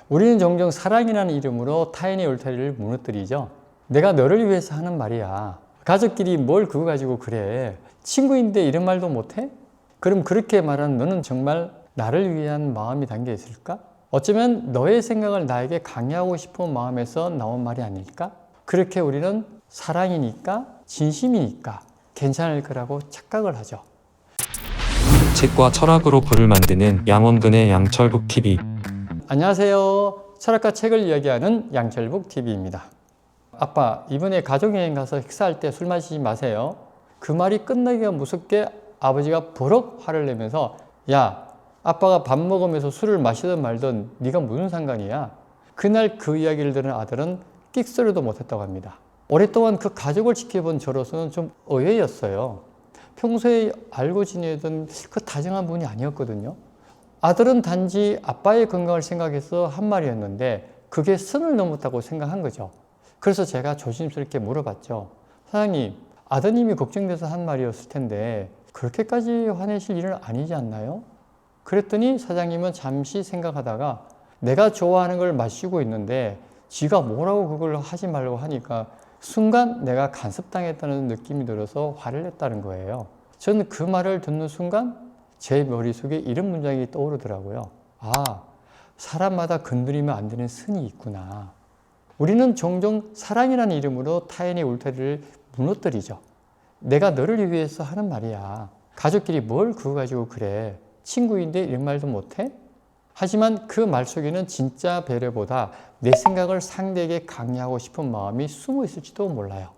우리는 종종 사랑이라는 이름으로 타인의 울타리를 무너뜨리죠. 내가 너를 위해서 하는 말이야. 가족끼리 뭘 그거 가지고 그래. 친구인데 이런 말도 못해? 그럼 그렇게 말하는 너는 정말 나를 위한 마음이 담겨 있을까? 어쩌면 너의 생각을 나에게 강요하고 싶은 마음에서 나온 말이 아닐까? 그렇게 우리는 사랑이니까, 진심이니까 괜찮을 거라고 착각을 하죠. 책과 철학으로 불을 만드는 양원근의 양철북TV. 안녕하세요. 철학과 책을 이야기하는 양철북TV입니다. 아빠, 이번에 가족여행 가서 식사할 때 술 마시지 마세요. 그 말이 끝나기가 무섭게 아버지가 버럭 화를 내면서 야, 아빠가 밥 먹으면서 술을 마시든 말든 네가 무슨 상관이야? 그날 그 이야기를 들은 아들은 끽소리도 못했다고 합니다. 오랫동안 그 가족을 지켜본 저로서는 좀 의외였어요. 평소에 알고 지내던 그 다정한 분이 아니었거든요. 아들은 단지 아빠의 건강을 생각해서 한 말이었는데 그게 선을 넘었다고 생각한 거죠. 그래서 제가 조심스럽게 물어봤죠. 사장님, 아드님이 걱정돼서 한 말이었을 텐데 그렇게까지 화내실 일은 아니지 않나요? 그랬더니 사장님은 잠시 생각하다가 내가 좋아하는 걸 마시고 있는데 지가 뭐라고 그걸 하지 말라고 하니까 순간 내가 간섭당했다는 느낌이 들어서 화를 냈다는 거예요. 저는 그 말을 듣는 순간 제 머릿속에 이런 문장이 떠오르더라고요. 아, 사람마다 건드리면 안 되는 선이 있구나. 우리는 종종 사랑이라는 이름으로 타인의 울타리를 무너뜨리죠. 내가 너를 위해서 하는 말이야. 가족끼리 뭘 그거 가지고 그래. 친구인데 이런 말도 못해? 하지만 그 말 속에는 진짜 배려보다 내 생각을 상대에게 강요하고 싶은 마음이 숨어 있을지도 몰라요.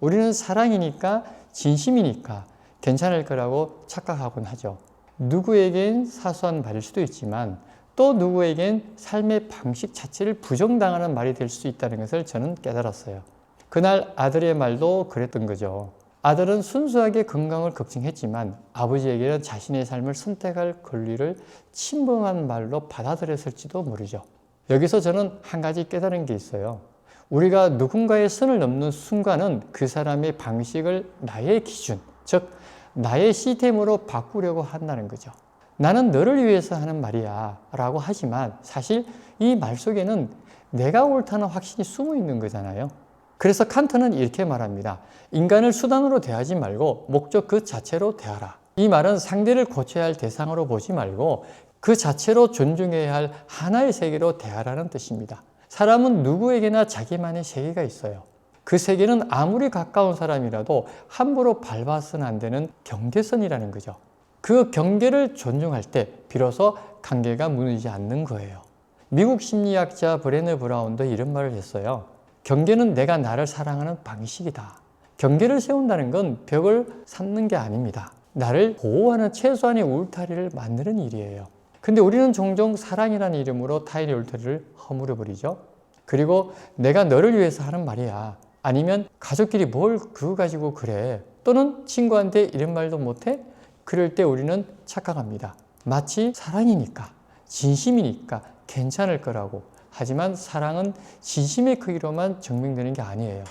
우리는 사랑이니까, 진심이니까 괜찮을 거라고 착각하곤 하죠. 누구에겐 사소한 말일 수도 있지만 또 누구에겐 삶의 방식 자체를 부정당하는 말이 될 수 있다는 것을 저는 깨달았어요. 그날 아들의 말도 그랬던 거죠. 아들은 순수하게 건강을 걱정했지만 아버지에게는 자신의 삶을 선택할 권리를 침범한 말로 받아들였을지도 모르죠. 여기서 저는 한 가지 깨달은 게 있어요. 우리가 누군가의 선을 넘는 순간은 그 사람의 방식을 나의 기준, 즉 나의 시스템으로 바꾸려고 한다는 거죠. 나는 너를 위해서 하는 말이야 라고 하지만 사실 이 말 속에는 내가 옳다는 확신이 숨어 있는 거잖아요. 그래서 칸트는 이렇게 말합니다. 인간을 수단으로 대하지 말고 목적 그 자체로 대하라. 이 말은 상대를 고쳐야 할 대상으로 보지 말고 그 자체로 존중해야 할 하나의 세계로 대하라는 뜻입니다. 사람은 누구에게나 자기만의 세계가 있어요. 그 세계는 아무리 가까운 사람이라도 함부로 밟아서는 안 되는 경계선이라는 거죠. 그 경계를 존중할 때 비로소 관계가 무너지지 않는 거예요. 미국 심리학자 브레네 브라운도 이런 말을 했어요. 경계는 내가 나를 사랑하는 방식이다. 경계를 세운다는 건 벽을 쌓는 게 아닙니다. 나를 보호하는 최소한의 울타리를 만드는 일이에요. 근데 우리는 종종 사랑이라는 이름으로 타인의 울타리를 허물어버리죠. 그리고 내가 너를 위해서 하는 말이야. 아니면 가족끼리 뭘 그거 가지고 그래. 또는 친구한테 이런 말도 못해? 그럴 때 우리는 착각합니다. 마치 사랑이니까, 진심이니까 괜찮을 거라고. 하지만 사랑은 진심의 크기로만 증명되는 게 아니에요.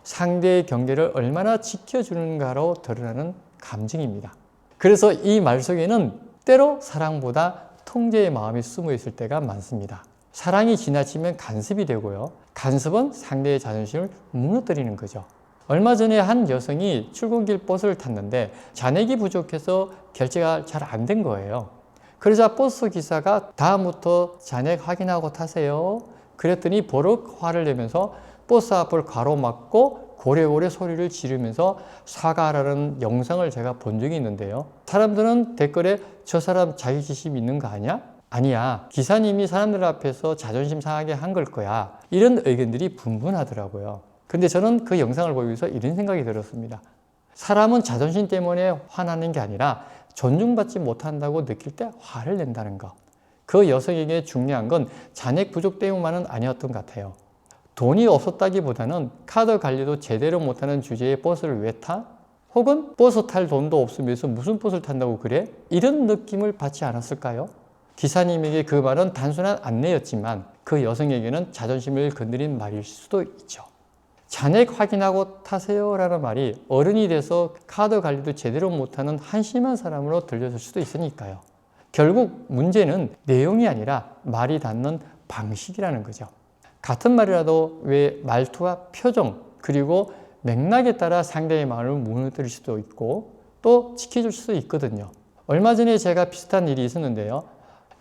상대의 경계를 얼마나 지켜주는가로 드러나는 감정입니다. 그래서 이 말 속에는 때로 사랑보다 통제의 마음이 숨어 있을 때가 많습니다. 사랑이 지나치면 간섭이 되고요. 간섭은 상대의 자존심을 무너뜨리는 거죠. 얼마 전에 한 여성이 출근길 버스를 탔는데 잔액이 부족해서 결제가 잘 안 된 거예요. 그러자 버스 기사가 다음부터 잔액 확인하고 타세요. 그랬더니 버럭 화를 내면서 버스 앞을 가로막고 고래고래 소리를 지르면서 사과하라는 영상을 제가 본 적이 있는데요. 사람들은 댓글에 저 사람 자격지심 있는 거 아니야? 아니야. 기사님이 사람들 앞에서 자존심 상하게 한 걸 거야. 이런 의견들이 분분하더라고요. 근데 저는 그 영상을 보면서 이런 생각이 들었습니다. 사람은 자존심 때문에 화나는 게 아니라 존중받지 못한다고 느낄 때 화를 낸다는 것. 그 여성에게 중요한 건 잔액 부족 때문만은 아니었던 것 같아요. 돈이 없었다기보다는 카드 관리도 제대로 못하는 주제에 버스를 왜 타? 혹은 버스 탈 돈도 없으면서 무슨 버스를 탄다고 그래? 이런 느낌을 받지 않았을까요? 기사님에게 그 말은 단순한 안내였지만 그 여성에게는 자존심을 건드린 말일 수도 있죠. 잔액 확인하고 타세요 라는 말이 어른이 돼서 카드 관리도 제대로 못하는 한심한 사람으로 들려질 수도 있으니까요. 결국 문제는 내용이 아니라 말이 닿는 방식이라는 거죠. 같은 말이라도 왜 말투와 표정 그리고 맥락에 따라 상대의 마음을 무너뜨릴 수도 있고 또 지켜줄 수도 있거든요. 얼마 전에 제가 비슷한 일이 있었는데요.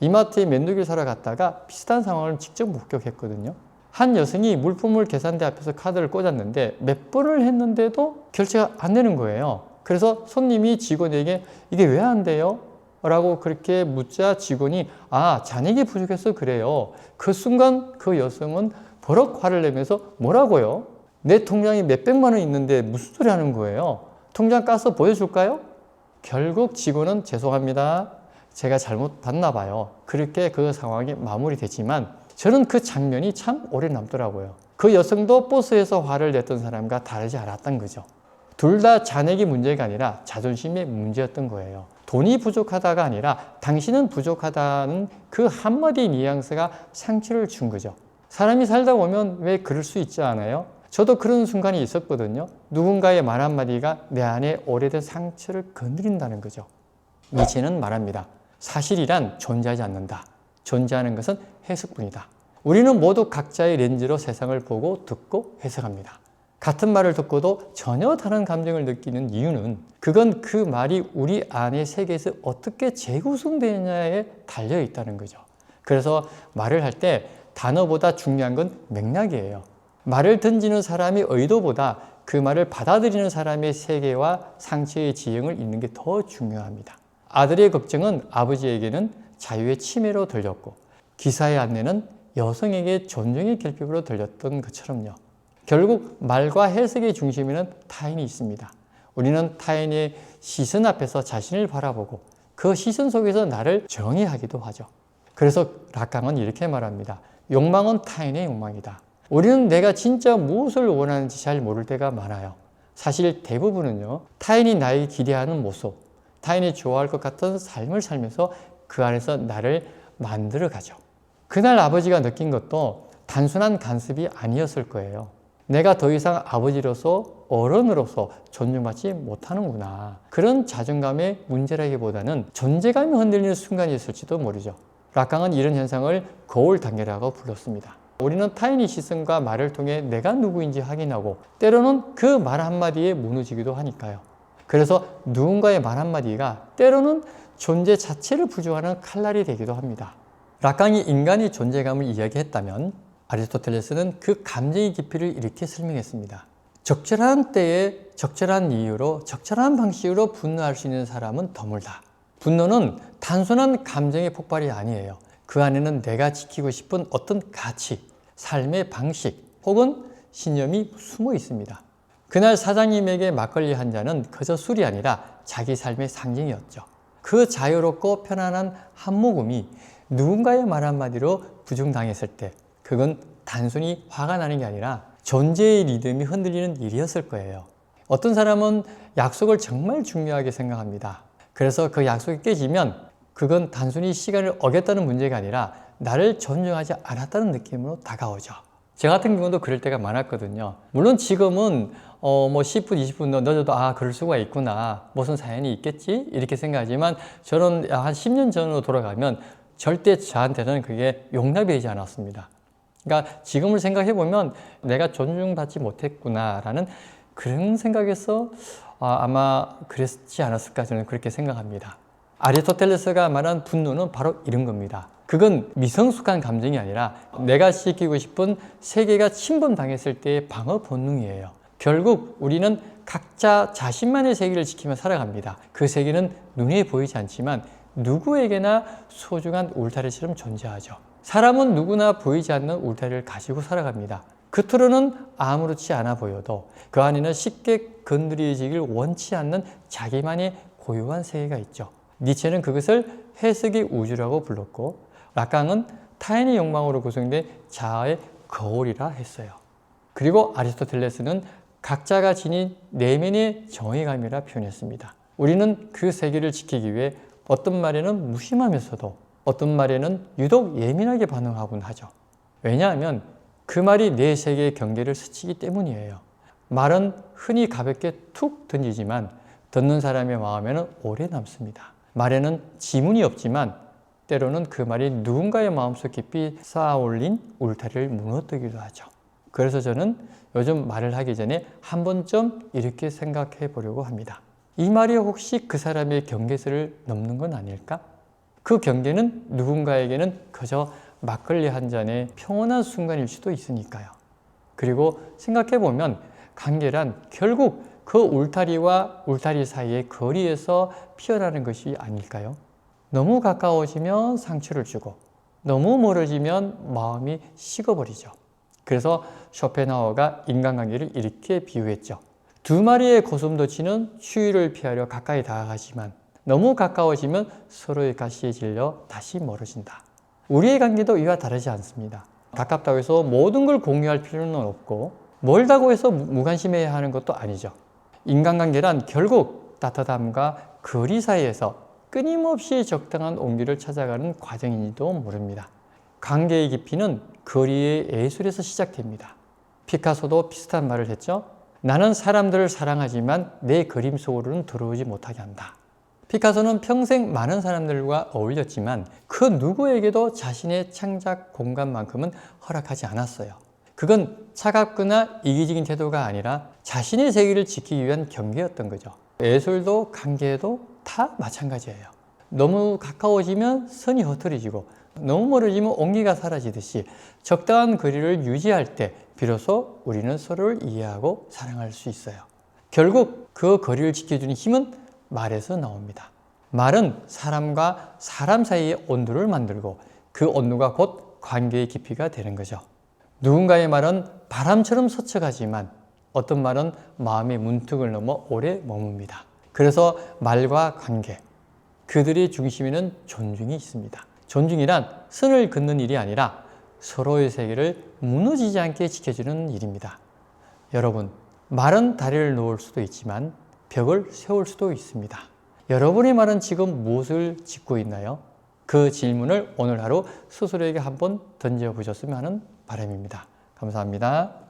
이마트에 메누기를 사러 갔다가 비슷한 상황을 직접 목격했거든요. 한 여성이 물품을 계산대 앞에서 카드를 꽂았는데 몇 번을 했는데도 결제가 안 되는 거예요. 그래서 손님이 직원에게 이게 왜 안 돼요? 라고 그렇게 묻자 직원이 잔액이 부족해서 그래요. 그 순간 그 여성은 버럭 화를 내면서 뭐라고요? 내 통장이 몇백만 원 있는데 무슨 소리 하는 거예요? 통장 까서 보여줄까요? 결국 직원은 죄송합니다. 제가 잘못 봤나 봐요. 그렇게 그 상황이 마무리됐지만 저는 그 장면이 참 오래 남더라고요. 그 여성도 버스에서 화를 냈던 사람과 다르지 않았던 거죠. 둘 다 잔액이 문제가 아니라 자존심의 문제였던 거예요. 돈이 부족하다가 아니라 당신은 부족하다는 그 한마디 뉘앙스가 상처를 준 거죠. 사람이 살다 보면 왜 그럴 수 있지 않아요? 저도 그런 순간이 있었거든요. 누군가의 말 한마디가 내 안에 오래된 상처를 건드린다는 거죠. 니체는 말합니다. 사실이란 존재하지 않는다. 존재하는 것은 해석뿐이다. 우리는 모두 각자의 렌즈로 세상을 보고 듣고 해석합니다. 같은 말을 듣고도 전혀 다른 감정을 느끼는 이유는 그건 그 말이 우리 안의 세계에서 어떻게 재구성되느냐에 달려 있다는 거죠. 그래서 말을 할 때 단어보다 중요한 건 맥락이에요. 말을 던지는 사람의 의도보다 그 말을 받아들이는 사람의 세계와 상처의 지형을 읽는 게 더 중요합니다. 아들의 걱정은 아버지에게는 자유의 침해로 들렸고 기사의 안내는 여성에게 존중의 결핍으로 들렸던 것처럼요. 결국 말과 해석의 중심에는 타인이 있습니다. 우리는 타인의 시선 앞에서 자신을 바라보고 그 시선 속에서 나를 정의하기도 하죠. 그래서 락강은 이렇게 말합니다. 욕망은 타인의 욕망이다. 우리는 내가 진짜 무엇을 원하는지 잘 모를 때가 많아요. 사실 대부분은요, 타인이 나에게 기대하는 모습, 타인이 좋아할 것 같은 삶을 살면서 그 안에서 나를 만들어 가죠. 그날 아버지가 느낀 것도 단순한 간섭이 아니었을 거예요. 내가 더 이상 아버지로서 어른으로서 존중받지 못하는구나. 그런 자존감의 문제라기보다는 존재감이 흔들리는 순간이었을지도 모르죠. 락강은 이런 현상을 거울 단계라고 불렀습니다. 우리는 타인의 시선과 말을 통해 내가 누구인지 확인하고 때로는 그 말 한마디에 무너지기도 하니까요. 그래서 누군가의 말 한마디가 때로는 존재 자체를 부조하는 칼날이 되기도 합니다. 락강이 인간의 존재감을 이야기했다면 아리스토텔레스는 그 감정의 깊이를 이렇게 설명했습니다. 적절한 때에 적절한 이유로 적절한 방식으로 분노할 수 있는 사람은 드물다. 분노는 단순한 감정의 폭발이 아니에요. 그 안에는 내가 지키고 싶은 어떤 가치, 삶의 방식 혹은 신념이 숨어 있습니다. 그날 사장님에게 막걸리 한 잔은 그저 술이 아니라 자기 삶의 상징이었죠. 그 자유롭고 편안한 한 모금이 누군가의 말 한마디로 부정당했을 때 그건 단순히 화가 나는 게 아니라 존재의 리듬이 흔들리는 일이었을 거예요. 어떤 사람은 약속을 정말 중요하게 생각합니다. 그래서 그 약속이 깨지면 그건 단순히 시간을 어겼다는 문제가 아니라 나를 존중하지 않았다는 느낌으로 다가오죠. 저 같은 경우도 그럴 때가 많았거든요. 물론 지금은 10분, 20분 늦어도 그럴 수가 있구나. 무슨 사연이 있겠지? 이렇게 생각하지만 저는 한 10년 전으로 돌아가면 절대 저한테는 그게 용납이 되지 않았습니다. 그러니까 지금을 생각해 보면 내가 존중받지 못했구나라는 그런 생각에서 아마 그랬지 않았을까 저는 그렇게 생각합니다. 아리스토텔레스가 말한 분노는 바로 이런 겁니다. 그건 미성숙한 감정이 아니라 내가 지키고 싶은 세계가 침범당했을 때의 방어 본능이에요. 결국 우리는 각자 자신만의 세계를 지키며 살아갑니다. 그 세계는 눈에 보이지 않지만 누구에게나 소중한 울타리처럼 존재하죠. 사람은 누구나 보이지 않는 울타리를 가지고 살아갑니다. 겉으로는 아무렇지 않아 보여도 그 안에는 쉽게 건드려지길 원치 않는 자기만의 고유한 세계가 있죠. 니체는 그것을 해석의 우주라고 불렀고 락강은 타인의 욕망으로 구성된 자아의 거울이라 했어요. 그리고 아리스토텔레스는 각자가 지닌 내면의 정의감이라 표현했습니다. 우리는 그 세계를 지키기 위해 어떤 말에는 무심하면서도 어떤 말에는 유독 예민하게 반응하곤 하죠. 왜냐하면 그 말이 내 세계의 경계를 스치기 때문이에요. 말은 흔히 가볍게 툭 던지지만 듣는 사람의 마음에는 오래 남습니다. 말에는 지문이 없지만 때로는 그 말이 누군가의 마음속 깊이 쌓아올린 울타리를 무너뜨리기도 하죠. 그래서 저는 요즘 말을 하기 전에 한 번쯤 이렇게 생각해 보려고 합니다. 이 말이 혹시 그 사람의 경계선을 넘는 건 아닐까? 그 경계는 누군가에게는 그저 막걸리 한 잔의 평온한 순간일 수도 있으니까요. 그리고 생각해 보면 관계란 결국 그 울타리와 울타리 사이의 거리에서 피어나는 것이 아닐까요? 너무 가까워지면 상처를 주고 너무 멀어지면 마음이 식어버리죠. 그래서 쇼펜하우어가 인간관계를 이렇게 비유했죠. 두 마리의 고슴도치는 추위를 피하려 가까이 다가가지만 너무 가까워지면 서로의 가시에 질려 다시 멀어진다. 우리의 관계도 이와 다르지 않습니다. 가깝다고 해서 모든 걸 공유할 필요는 없고 멀다고 해서 무관심해야 하는 것도 아니죠. 인간관계란 결국 따뜻함과 거리 사이에서 끊임없이 적당한 온기를 찾아가는 과정인지도 모릅니다. 관계의 깊이는 거리의 예술에서 시작됩니다. 피카소도 비슷한 말을 했죠. 나는 사람들을 사랑하지만 내 그림 속으로는 들어오지 못하게 한다. 피카소는 평생 많은 사람들과 어울렸지만 그 누구에게도 자신의 창작 공간만큼은 허락하지 않았어요. 그건 차갑거나 이기적인 태도가 아니라 자신의 세계를 지키기 위한 경계였던 거죠. 예술도 관계도 다 마찬가지예요. 너무 가까워지면 선이 흐트러지고 너무 멀어지면 온기가 사라지듯이 적당한 거리를 유지할 때 비로소 우리는 서로를 이해하고 사랑할 수 있어요. 결국 그 거리를 지켜주는 힘은 말에서 나옵니다. 말은 사람과 사람 사이의 온도를 만들고 그 온도가 곧 관계의 깊이가 되는 거죠. 누군가의 말은 바람처럼 스쳐가지만 어떤 말은 마음의 문턱을 넘어 오래 머뭅니다. 그래서 말과 관계, 그들의 중심에는 존중이 있습니다. 존중이란 선을 긋는 일이 아니라 서로의 세계를 무너지지 않게 지켜주는 일입니다. 여러분, 말은 다리를 놓을 수도 있지만 벽을 세울 수도 있습니다. 여러분의 말은 지금 무엇을 짓고 있나요? 그 질문을 오늘 하루 스스로에게 한번 던져보셨으면 하는 바람입니다. 감사합니다.